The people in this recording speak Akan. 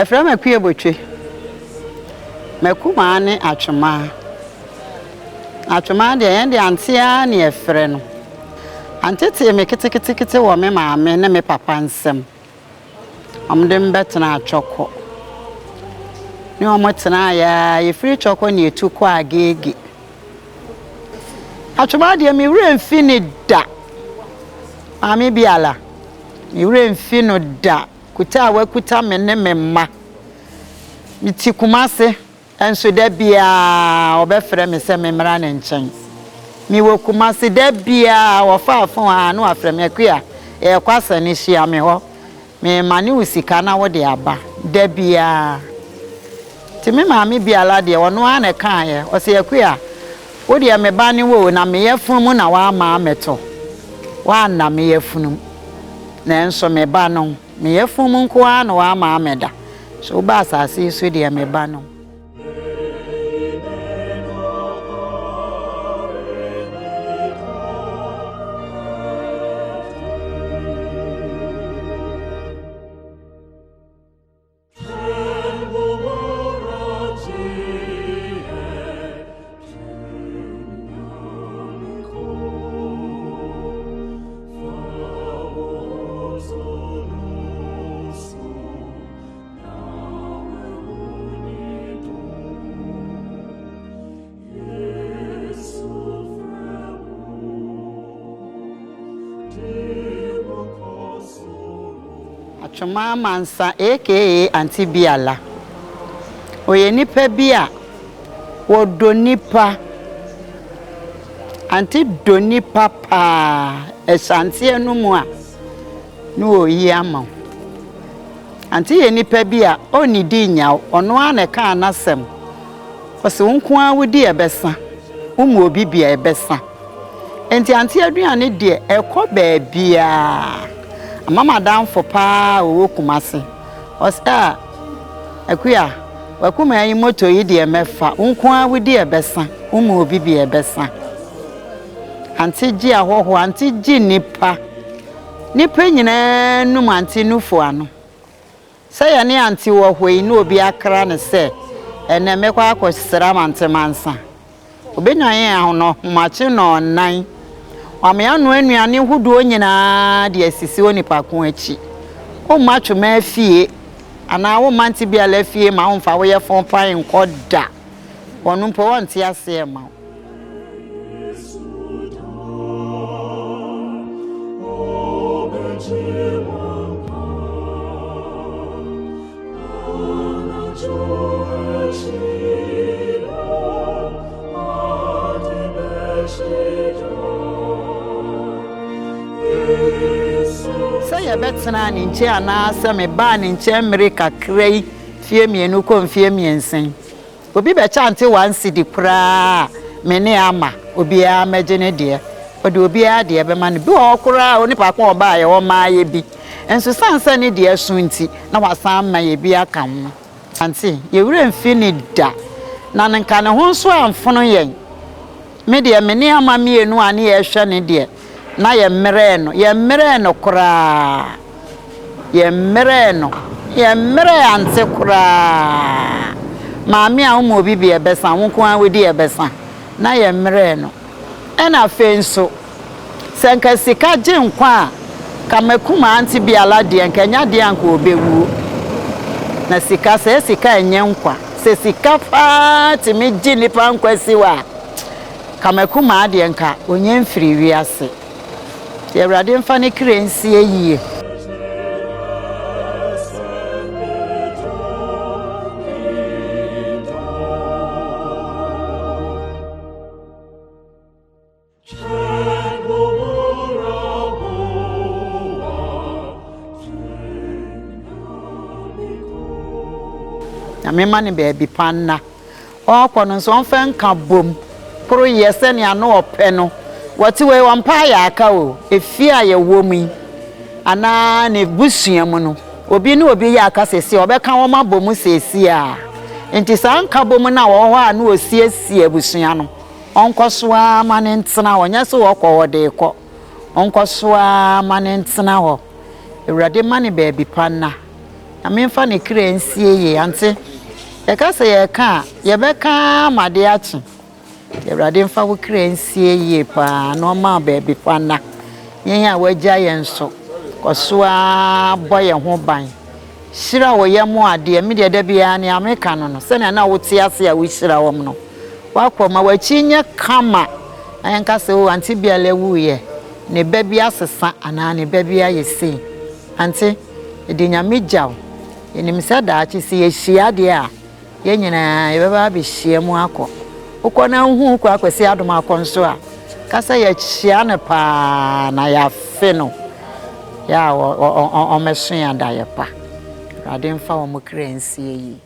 From Akua Botwe. Mekuma ne Atwomaa. Atwomaa de ende antia ne efre no. Antete me kete wo me maame ne me papa nsem. Omde mbetena atwoko. Ne omotena ya yefiri twoko ne etuko agege. Atwomaa de me wura mfi ne da. Maame biala. Me wura mfi no da. Kuta wakuta me ne me ma miti kumase enso da bia obefre me se me mra ne nchen mi wo kumase da bia wo faafon a no afre me Akua e kwasa ne hia me ho me mane usika na wo de aba da bia ti me maame bia la de wono ana kan ye o se Akua wo de me ba ne wo na me yefun mu na wa ma meto wa na me yefun na enso me ba no me yefun mu nko a na wa ma ameda so ba asase so de me ba no Atwomaa Mansa aka Auntie Biala. Oye nipa bia wodo nipa Auntie do nipa pa esante enu mu a no oyi ama. Auntie ye nipa bia oni di nya ono ana ka anasem. Ose wonko a wodi ebesa. Umu obi bia ebesa. Enti Auntie aduane de ekọ ba bia. Mama down for pa o kumase. Osta Akua wakuma yi moto yi de mefa. Unko a wodi ebesa. Umu obi bia ebesa. Auntie ji ahoho Auntie ji nipa. Nipa nyina num Auntie nufo ano. Say ya ne Auntie wo hwei no obi akra ne se ene mekwa akosira Auntie Mansa. Obenyan yen ahono machi no nan. Wame anu anuane huduo nyina de asisi onipa ko achi. O ma Atwomaa fie ana wo Auntie Biala fie ma wo mfa wo ye fon pan nkoda. Wonu mpo wonte ase ma. Say a better in chair na some ban in Chamerica cray, fear me and no confirm me and sing. Obi be chante one city pra, many ama, obi a imagine dear, or do be a dear man, do all cry only papa by or my be. And so some sunny dear soon tea, now what some may be a come. And see, you wouldn't finish that. None can a whole swam for yen. Media many ama me and 1 year shiny dear. Na ye mereno kura ye mereno ante kura maami a umu obi bi ebesa wonko an wedi ebesa na ye mereno ena fenso senka sika je nkwa kamakuma anti bi alade nkanya de anko obewu na sika se sika enye nkwa se sika fa ti me gi nipa nkwasi wa kamakuma ade nka onye mfiri wiase ti Awurade mfa ne krensi eyiye na me mane baby panna o kono so onfa nka bom pro yese ne ano ope no wati we wampa ya aka o efi a ye womi ana ne busuam no obi ne obi ya aka sesi obeka wo ma bom sesi a enti sa nka bom na wo ho a na osiesie abusua no onkoso a mane ntena onya so wo kọ wode kọ onkoso a mane ntena ho Awurade mane baby panna na me mfa ne krensie ye ante yeka se yeka yebeka made achi Awurade mfa wo krensie ye pa no ma baby panna yen a wagya yen so koso a boye ho ban shira wo yemo ade me de da bia ne America no se na wo tie ase a wo shira wo no wakoma wachinya kama ayanka se wo anti bia lewu ye ne baby asesa ana ne baby ayesi anti edi nyame gyaw enim se da achi se yehia de a ye nyina ye baba be hia mu akọ ukona hu kwa akwesi Adomako nso a kasa ye hia ne pa na ya fe no ya o meso ya da ye pa Awurade mfa wo mo krensie yi